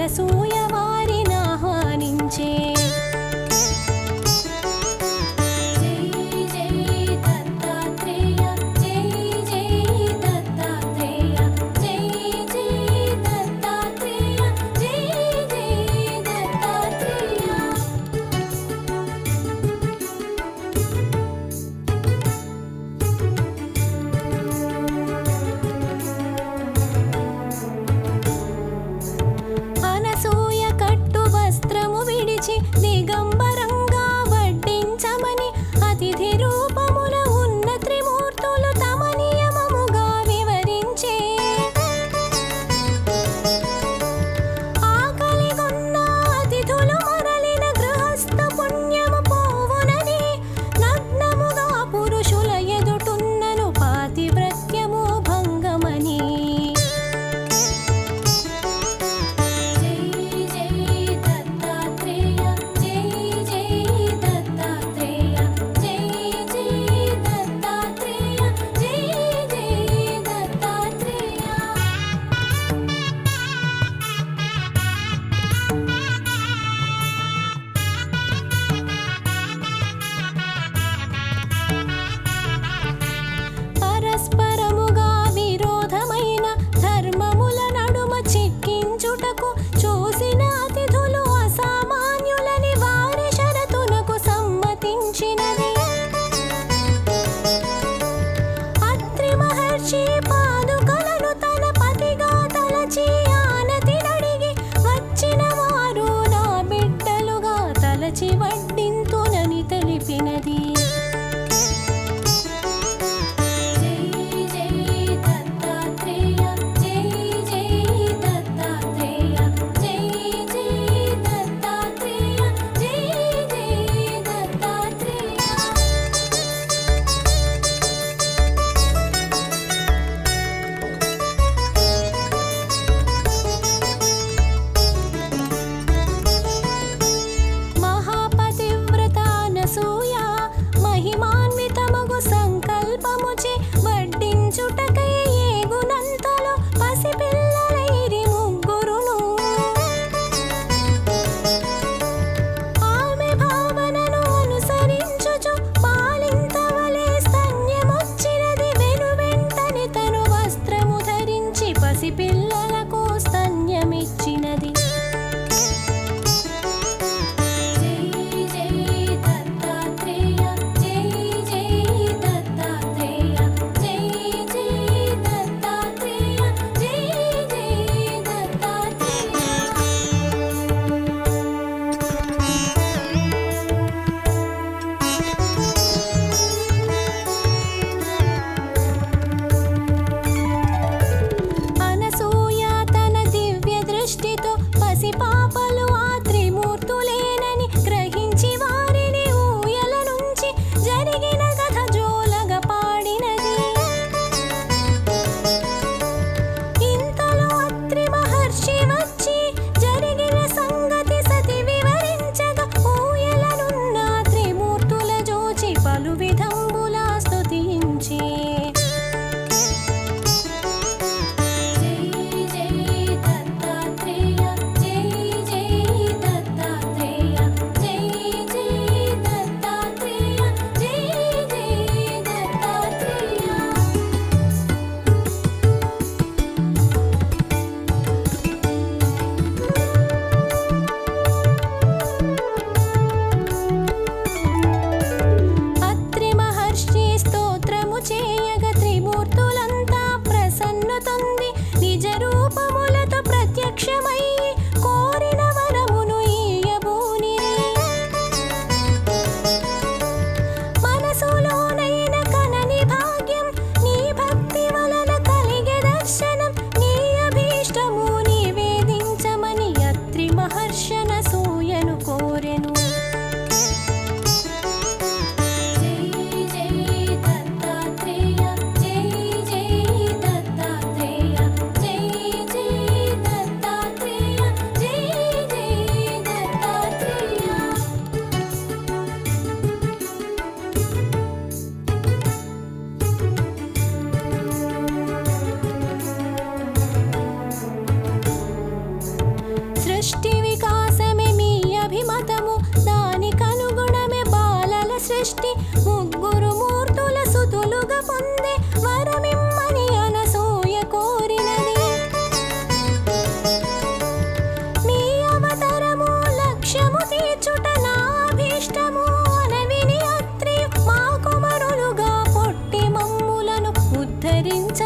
అనసూయ వారిని ఆహ్వానించే అనసూయ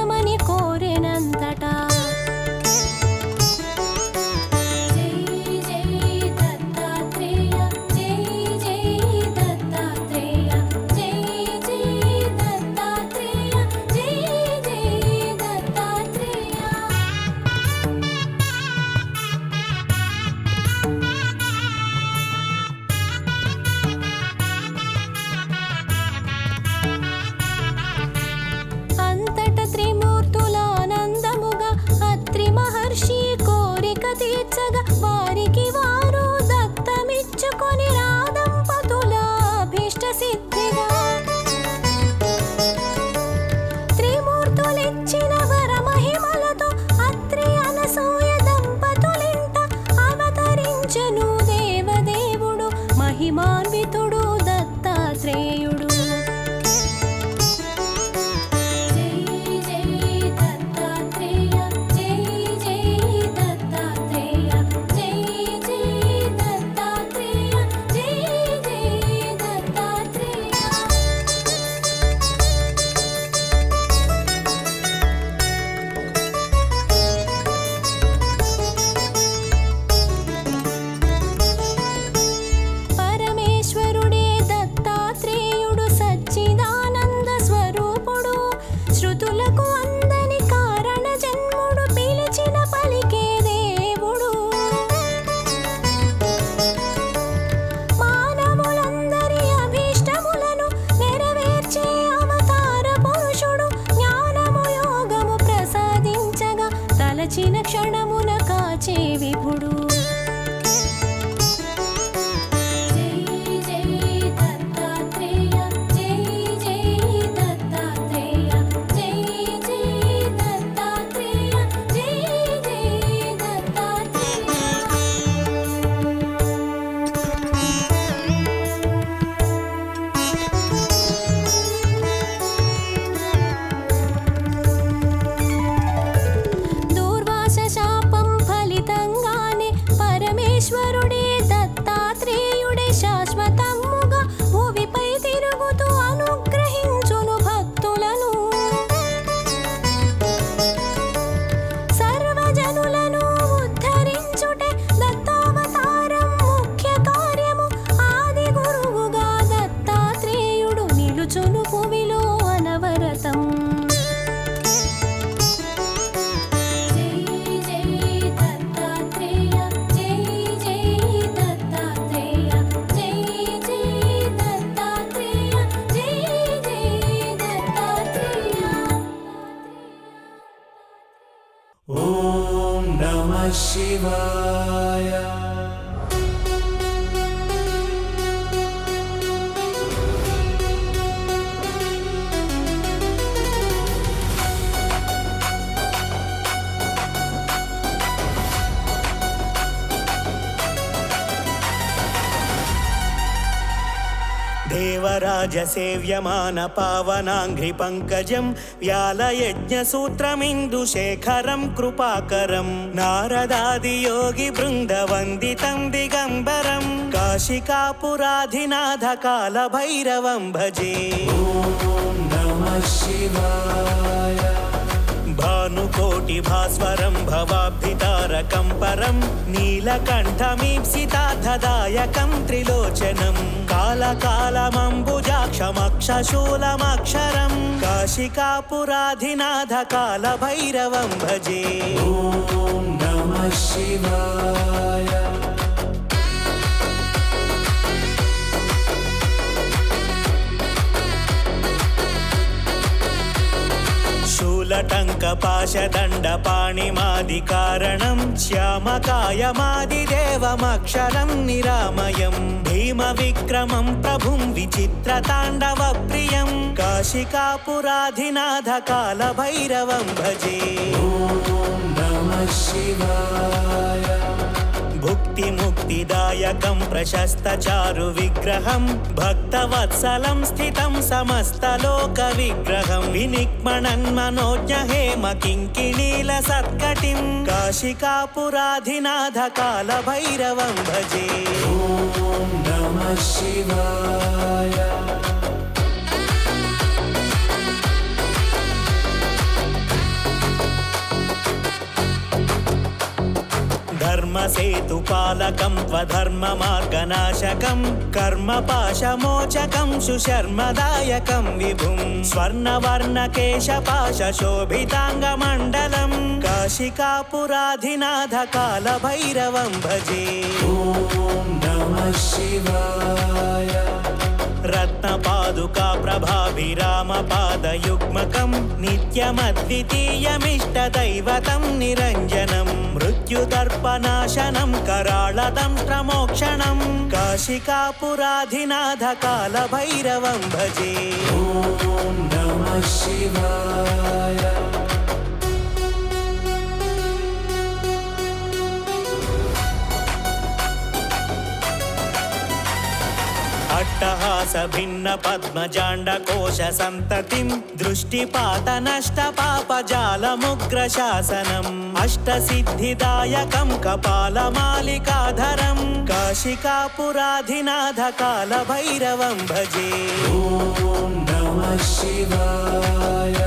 దత్తమని కోరెనంతటా. జై జై దత్తాత్రేయ, జై జై దత్తాత్రేయ, జై జై దత్తాత్రేయ, జై జై దత్తాత్రేయ. అంతట త్రిమూర్తుల ఆనందముగా అత్రి మహర్షి కోరిక తీర్చగా వారికి వారు దత్తమిచ్చుకొని రాదంపతుల అభీష్ట సిద్ధిగా. త్రిమూర్తులిచ్చిన వరమహిమలతో అత్రి అనసూయ దంపతులింట అవతరించెను దేవదేవుడు మహిమాన్వితుడు దత్తాత్రేయుడు. జై జై దత్తాత్రేయ, జై జై దత్తాత్రేయ, జై జై దత్తాత్రేయ, జై జై దత్తాత్రేయ. పరమేశ్వరుడే దత్తాత్రేయుడు సచ్చిదానంద స్వరూపుడు. శృతులకు అందని కారణ జన్ముడు పిలిచిన పలికే దేవుడు. మానవులందరి అభీష్టములను నెరవేర్చే అవతార పురుషుడు. జ్ఞానము యోగము ప్రసాదించగా తలచిన క్షణమున కాచే విభుడు. జై జై దత్తాత్రేయ, జై జై దత్తాత్రేయ, జై జై దత్తాత్రేయ, జై జై దత్తాత్రేయ. దూర్వాస శాపం ఫలితంగానే పరమేశ్వరుడే దత్తాత్రేయుడే శాశ్వతముగా భూమిపై తిరుగుతూ అనుగ్రహించును భక్తులను. సర్వజనులను ఉద్ధరించుటే దత్తావతారం ముఖ్య కార్యము. ఆది గురువుగా దత్తాత్రేయుడు నిలుచును భూమిలో అనవరతం. జై జై దత్తాత్రేయ, జై జై దత్తాత్రేయ, జై జై దత్తాత్రేయ, జై జై దత్తాత్రేయ. ఓం నమః శివాయ. దేవరాజ సేవ్యమాన పావనాంఘ్రి పంకజం వ్యాలయజ్ఞసూత్రమిందుశేఖరం కృపాకరం నారదాది యోగి బృంద వందితం దిగంబరం కాశికాపురాధినాథ కాల భైరవం భజే. ఓం నమః శివాయ. భానుకోటి భాస్వరం భవాబ్ధితారకం పరం నీలకంఠమీప్సితార్థదాయకం త్రిలోచనం కాలకాలమంబుజాక్షమక్షశూలమక్షరం కాశికాపురాధినాథ కాల భైరవం భజే. ఓం నమః శివాయ. शूलटङ्कपाशदण्डपाणिमादिकारणं श्यामकायमादिदेवमक्षरं निरामयं भीमविक्रमं प्रभुं विचित्रताण्डवप्रियं काशिकापुराधिनाथ कालभैरवं भजे. ॐ नमः शिवाय. भुक्तिमुक्तिदायकं प्रशस्तचारु विग्रहं भक्तवत्सलं स्थितं समस्तलोकविग्रहं विनिक्मणन्मनोज्ञ हेम किङ्किणीलसत्कटिं काशिकापुराधिनाथ कालभैरवं भजे. ॐ नमः शिवाय. ధర్మసేతుపాలకం త్వధర్మమార్గనాశకం కర్మపాశమోచకం సుశర్మదాయకం విభుం స్వర్ణవర్ణకేశపాశోభితాంగమండలం కాశికాపురాధినాథ కాలభైరవం భజే. ఓం నమః శివాయ. రత్నపాదుకా ప్రభాభిరామపాదయుగ్మకం నిత్యమద్వితీయమిష్టదైవతం నిరంజనం మృత్యుదర్పనాశనం कराळदंष्ट्रमोक्षणं काशिकापुराधिनाथ कालभैरवं भजे. ॐ नमः शिवाय. अट्टहास भिन्न पद्मजाण्डकोश संततिं दृष्टिपात नष्ट पापजालमुग्रशासनम् अष्टसिद्धिदायकं कपालमालिकाधरं काशिकापुराधिनाथ कालभैरवं भजे. ॐ नमः शिवाय.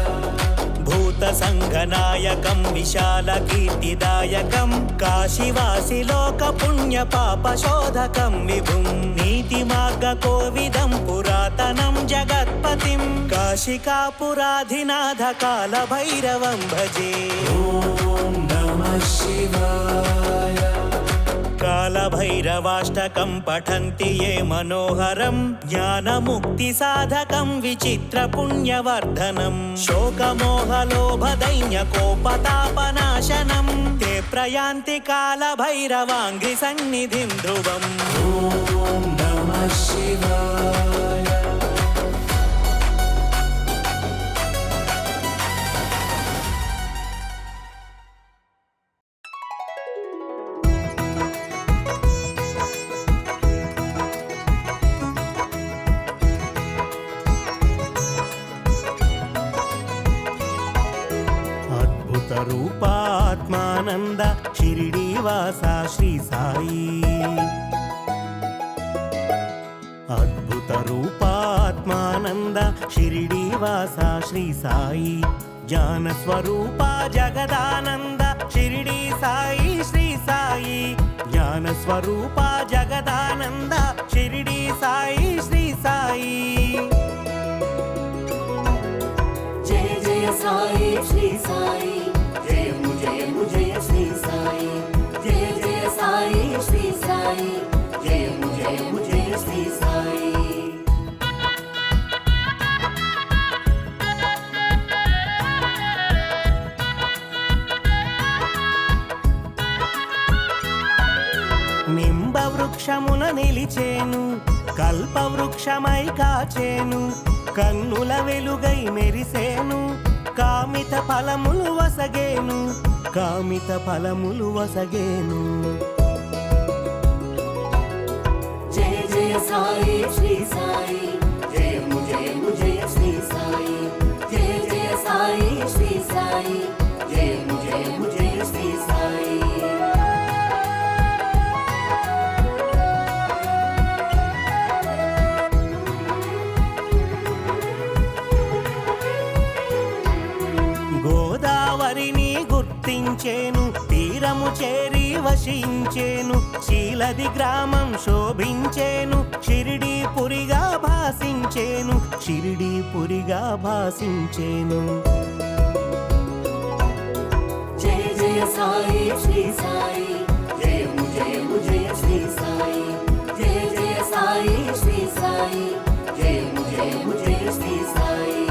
भूतसङ्घनायकं विशालकीर्तिदायकं काशीवासिलोकपुण्यपापशोधकं विभुं नीतिमार्गकोविदं पुरातनं जगत्पतिं काशिकापुराधिनाथ कालभैरवं भजे. ॐ नमः शिवाय. कालभैरवाष्टकं पठन्ति ये मनोहरं ज्ञानमुक्तिसाधकं विचित्रपुण्यवर्धनं शोकमोहलोभदैन्यकोपतापनाशनं ते प्रयान्ति कालभैरवाङ्घ्रिसन्निधिं ध्रुवम्. ॐ नमः शिवाय. रूपात्मानंद शिरिडीवासा श्री साई. अद्भुत रूपात्मानंद शिरिडीवासा श्री साई. ज्ञान स्वरूपा जगदानंद शिरिडी साई श्री साई. ज्ञान स्वरूपा जगदानंद शिरिडी साई श्री साई. जय जय साई श्री साई. जय जय श्री साई. जय जय साई श्री साई. जय जय श्री साई. నింబ వృక్షమున నిలిచేను కల్పవృక్షమై కాచేను కన్నుల వెలుగై మెరిసేను కామిత ఫలములు వసగేను కామిత ఫలములు వసగేను. जय जय साई श्री साई. जय जय श्री साई. जय जय साई श्री साई. जय जय श्री साई. గోదావరిని గుర్తించేను తీరము చేరి వశించేను శీలది గ్రామం శోభించేను షిరిడీ పురిగా భాసించేను షిరిడీ పురిగా భాసించేను. जय जय साई श्री साई. जय जय श्री साई. जय जय साई श्री साई. जय जय श्री साई.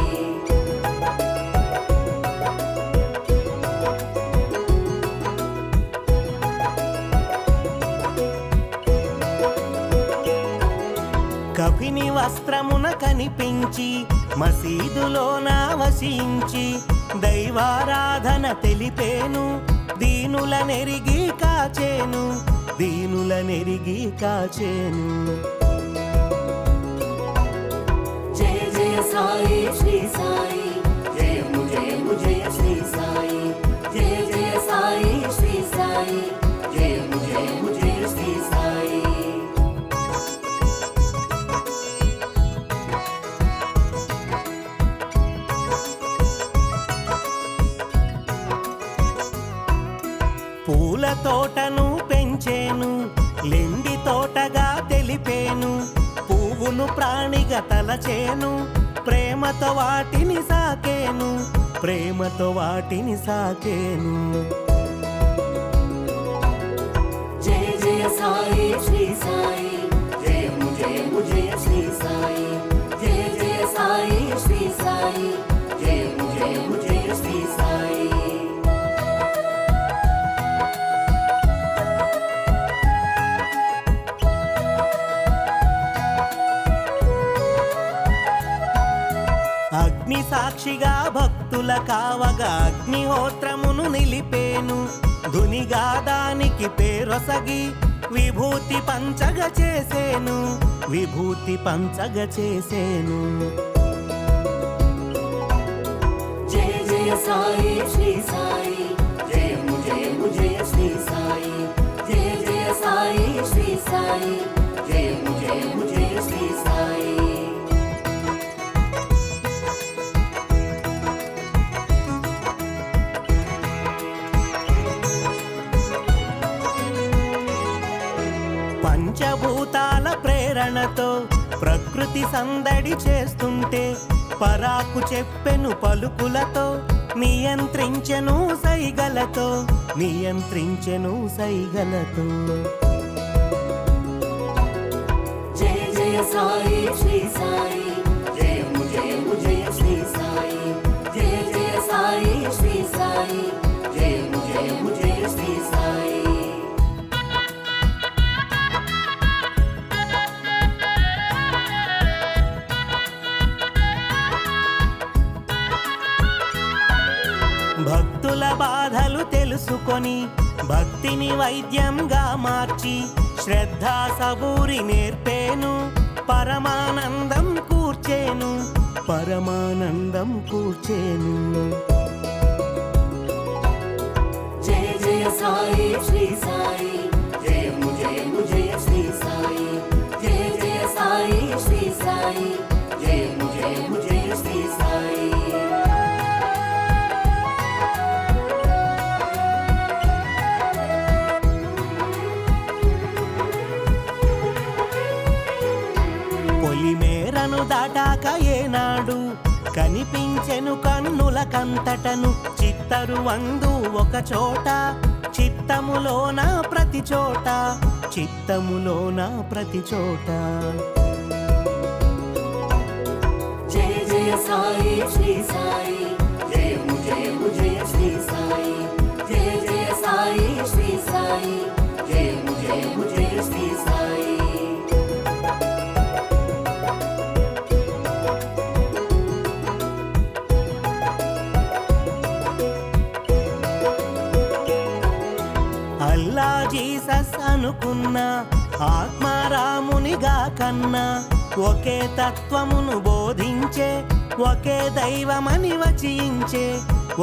కపిని వస్త్రమున కనిపించి మసీదులోన వసించి దైవారాధన తెలిపేను దీనుల నెరిగి కాచేను దీనుల నెరిగి కాచేను. जय जय साई श्री साई. जय जय श्री साई. जय जय साई श्री साई. जय जय श्री साई. పూల తోటను పెంచి పంచేను, లెండి తోటగా తెలిపేను, పువ్వును ప్రాణిగా తలచేను, ప్రేమతో వాటిని సాకేను, ప్రేమతో వాటిని సాకేను. జయ జయ సాయి శ్రీ సాయి, జయము జయము జయ శ్రీ సాయి, జయ జయ సాయి శ్రీ సాయి, జయము జయము జయ శ్రీ సాయి. అగ్ని సాక్షిగా భక్తుల కావగా అగ్నిహోత్రమును నిలిపేను, ధునిగా దానికి పేరొసగి విభూతి పంచగ చేసేను, విభూతి పంచగ చేసేను. జయ జయ సాయి శ్రీ సాయి, జయము జయము జయ శ్రీ సాయి, జయ జయ సాయి శ్రీ సాయి, జయము జయము జయ శ్రీ సాయి. పంచభూతాల ప్రేరణతో ప్రకృతి సందడి చేస్తుంటే పరాకు చెప్పెను పలుకులతో, నియంత్రించెను సైగలతో, నియంత్రించెను సైగలతో. జయ జయ సాయి శ్రీ సాయి, జయము జయము జయ శ్రీ సాయి, జయ జయ సాయి శ్రీ సాయి, జయము జయము జయ శ్రీ సాయి. భక్తుల బాధలు తెలుసుకొని భక్తిని వైద్యంగా మార్చి శ్రద్ధా సబూరి నేర్పేను, పరమానందం కూర్చేను, పరమానందం కూర్చేను. జయ జయ సాయి శ్రీ సాయి, జయము జయము జయ శ్రీ సాయి, జయ జయ సాయి శ్రీ సాయి, జయము జయము జయ శ్రీ సాయి. పొలిమేరను దాటాక ఏనాడు కనిపించెను కన్నుల కంతటను, చిత్తరువందు ఒక చోట, చిత్తములోన ప్రతి చోట, చిత్తములోన ప్రతి చోట. జయ జయ సాయి శ్రీ సాయి, జయము జయము జయ శ్రీ సాయి, జయ జయ సాయి శ్రీ సాయి, జయము జయము జయ శ్రీ సాయి. అల్లా జీసస్ అనుకున్నా ఆత్మారామునిగా కన్నా, ఒకే తత్వమును బోధించే, ఒకే దైవమని వచించే,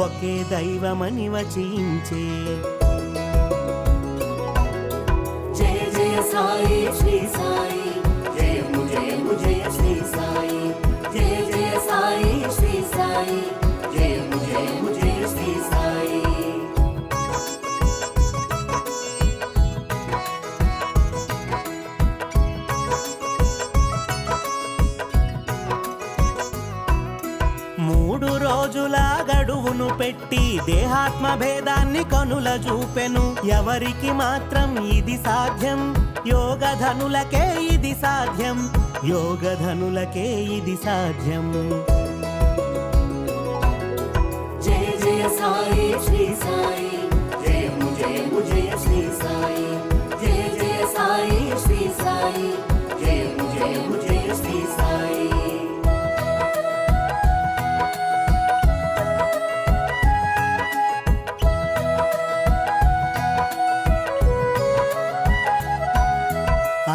ఒకే దైవమని వచించే. జయ జయ సాయి శ్రీ సాయి, జయము జయము జయ శ్రీ సాయి, జయ జయ సాయి శ్రీ సాయి, జయము జయము జయ శ్రీ సాయి. మూడు రోజుల గడువును పెట్టి దేహాత్మ భేదాన్ని కనుల చూపెను, ఎవరికి మాత్రం ఇది సాధ్యం, యోగధనులకే ఇది సాధ్యం, యోగధనులకే ఇది సాధ్యం. జయ జయ సాయి శ్రీ సాయి, జయము జయము జయ శ్రీ సాయి, జయ జయ సాయి శ్రీ సాయి, జయము జయము జయ శ్రీ సాయి.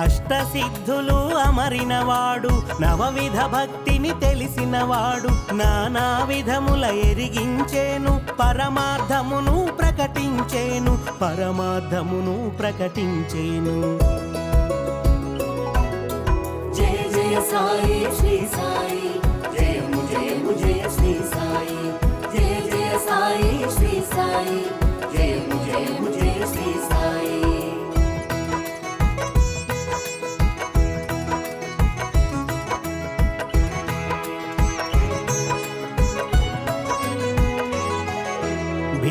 అష్టసిద్ధులు అమరినవాడు, నవవిధ భక్తిని తెలిసినవాడు, నానా విధముల ఎరిగించేను, పరమార్థమును ప్రకటించేను, పరమార్థమును ప్రకటించేను. జయ జయ సాయి శ్రీ సాయి, జయము జయము జయ శ్రీ సాయి, జయ జయ సాయి శ్రీ సాయి, జయము జయము జయ శ్రీ సాయి.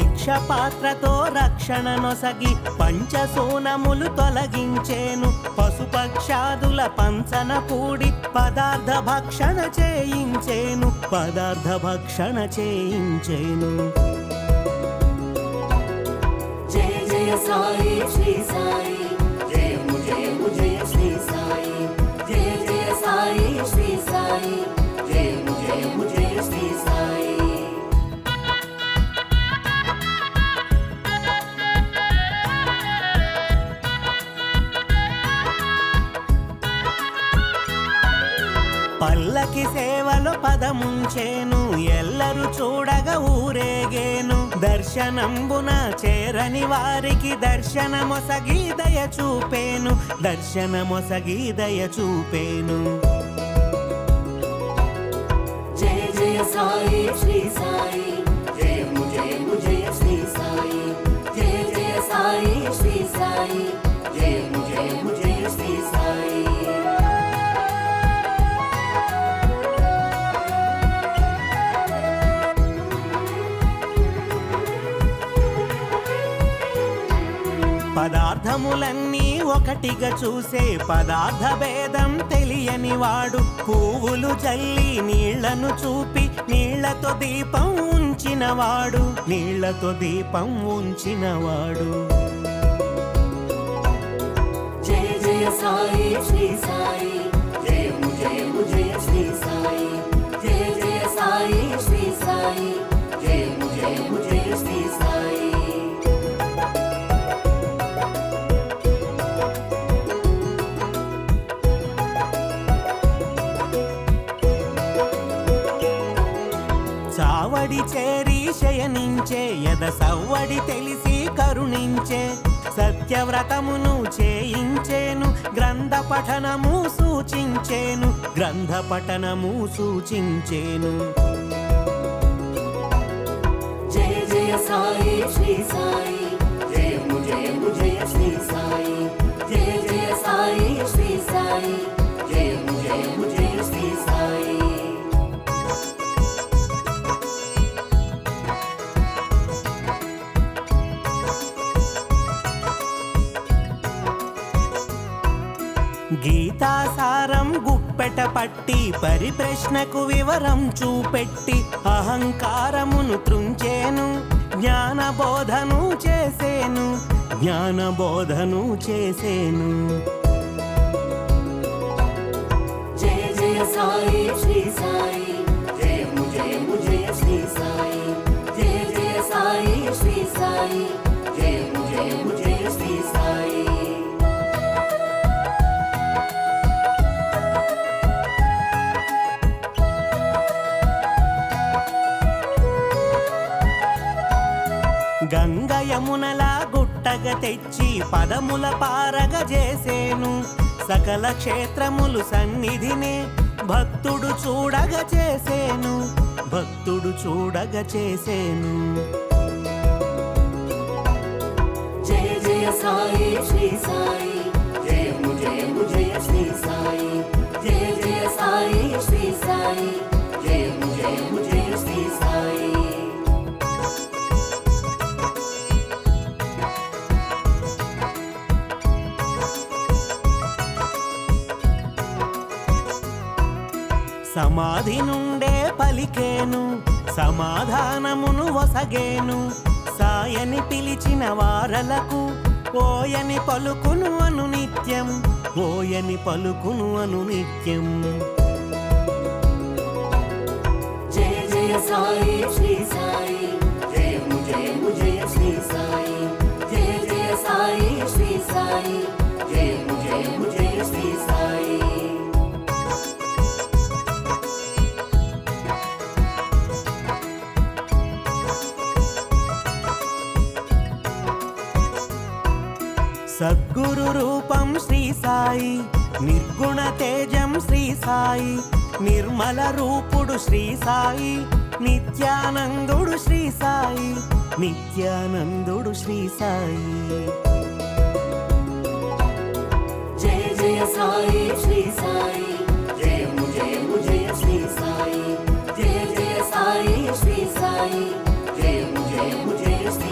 భిక్ష పాత్రతో రక్షణ నొసగి పంచసూనములు తొలగించేను పశుపక్షాదుల పంచన కూడి పదార్థ భక్షణ చేయించేను పదార్థ భక్షణ చేయించేను జయ జయ సాయి శ్రీ సాయి జయము జయము జయ శ్రీ సాయి జయ జయ సాయి శ్రీ సాయి జయము జయము జయ శ్రీ సాయి పల్లకి సేవలో పదముంచేను ఎల్లరు చూడగా ఊరేగేను దర్శనంబున చేరని వారికి దర్శనమొసగి దయ చూపేను దర్శనమొసగి దయ చూపేను జయ జయ సాయి శ్రీ సాయి జయము జయము జయ శ్రీ సాయి జయ జయ సాయి శ్రీ సాయి జయము జయము జయ శ్రీ సాయి పదార్థములన్నీ ఒకటిగా చూసే పదార్థ భేదం తెలియని వాడు పువ్వులు జల్లి నీళ్లను చూపి నీళ్లతో దీపం ఉంచినవాడు నీళ్లతో దీపం ఉంచినవాడు జయ జయ సాయి శ్రీ సాయి జయము జయము జయ శ్రీ సాయి జయ జయ సాయి శ్రీ సాయి జయము జయము జయ శ్రీ సాయి చావడి చేరి శయనించే యద సవ్వడి తెలిసి కరుణించే సత్యవ్రతమును చేయించేను గ్రంథ పఠనము సూచించేను గ్రంథ పఠనము సూచించేను జయ జయ సాయి శ్రీ సాయి జయము జయము జయ శ్రీ సాయి జయ జయ సాయి శ్రీ సాయి జయము జయము జయ శ్రీ సాయి గీతాసారం గుప్పెట పట్టి పరిప్రశ్నకు వివరం చూపెట్టి అహంకారమును త్రుంచేను జ్ఞానబోధను చేసేను జ్ఞానబోధను చేసేను జయ జయ సాయి శ్రీ సాయి జయము జయము జయ శ్రీ సాయి జయ జయ సాయి శ్రీ సాయి జయము జయము జయ శ్రీ సాయి గంగ యమునలా గుట్టగ తెచ్చి పదముల పారగ చేసేను సకల క్షేత్రములు సన్నిధినే భక్తుడు చూడగ చేసేను భక్తుడు చూడగ చేసేను జయ జయ సాయి శ్రీ సాయి జయము జయము జయ శ్రీ సాయి జయ జయ సాయి శ్రీ సాయి జయము జయము జయ శ్రీ సాయి సమాధి నుండే పలికేను సమాధానమును వసగేను సాయని పిలిచిన వారలకు ఓయని పలుకును అను నిత్యం ఓయని పలుకును అను నిత్యం జయ జయ సాయి శ్రీ సాయి జయము జయము జయ శ్రీ సాయి జయ జయ సాయి శ్రీ సాయి జయము జయము జయ శ్రీ సాయి సద్గురు రూపం శ్రీ సాయి నిర్గుణ తేజం శ్రీ సాయి నిర్మల రూపుడు శ్రీ సాయి నిత్యానందుడు శ్రీ సాయి నిత్యానందుడు శ్రీ సాయి జయ జయ సాయి శ్రీ సాయి జయము జయము జయ శ్రీ సాయి జయ జయ సాయి శ్రీ సాయి జయము జయము జయ శ్రీ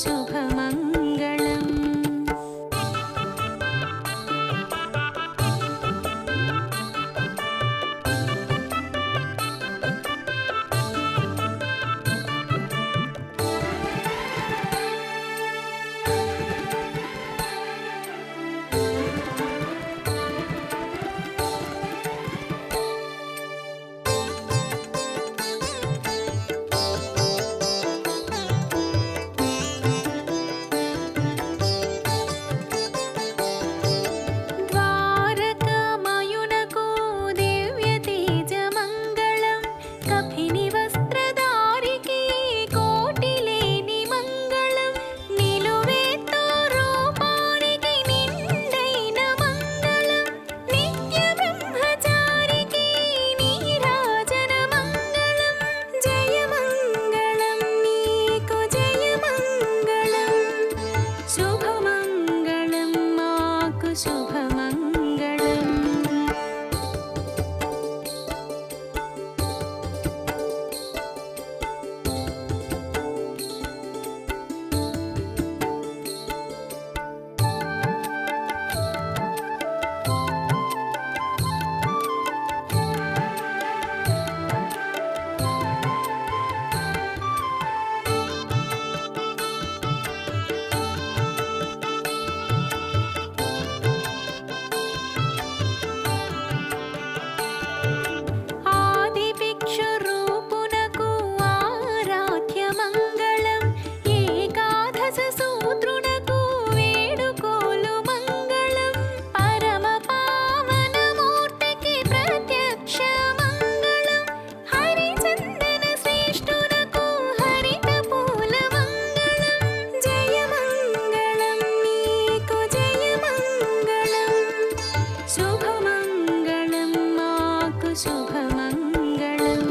శుభమంగళం. ద్వారకామయునకు దివ్య తేజమంగళం. కఫిని వస్త్రధారికి కోటిలేని మంగళం. నిలువెత్తు రూపానికి నిండైన మంగళం. నిత్య బ్రహ్మచారికి నీరాజన మంగళం. జయమంగళం నీకు జయమంగళం. శుభమంగళం మాకు శుభమంగళం. ఆదిభిక్షురూపునకు ఆరాధ్య మంగళం. ఏకాదశ సూత్రునకు వేడుకోలు మంగళం. పరమ పావనమూర్తికి ప్రత్యక్ష మంగళం. హరిచందన శ్రేష్ఠునకు హరిత పూల మంగళం. జయమంగళం నీకు జయమంగళం. శుభమంగళం మాకు శుభమంగళం.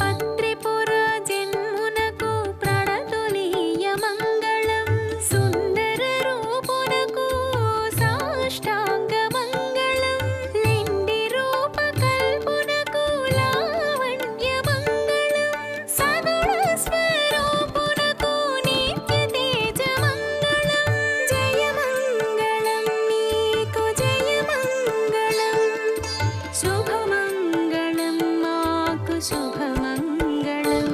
పత్రిపుర జన్మునకు ప్రణతులీయ మంగళం. సుందర రూపునకు సాష్టాంగ మంగళం. లెండి రూప కల్పునకు లావణ్య మంగళం. సగుణ స్వరూపునకు నిత్య తేజ మంగళం. జయమంగళం నీకు జయమంగళం. శుభమంగళం మాకు శుభమంగళం.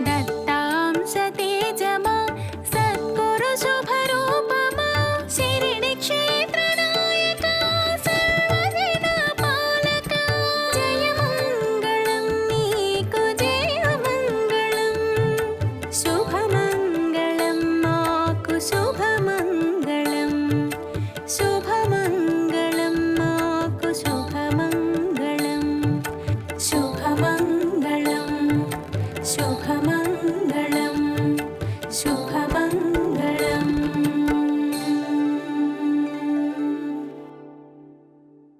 దత్తాంశ తేజమా సద్గురు శుభరూపమా. శిరిడి క్షేత్ర నాయక సర్వజన పాలక. జయమంగళం నీకు జయమంగళం. శుభమంగళం మాకు శుభమంగళం. శుభమంగళం మాకు శుభమంగళం. శుభమంగళం శుభమంగళం.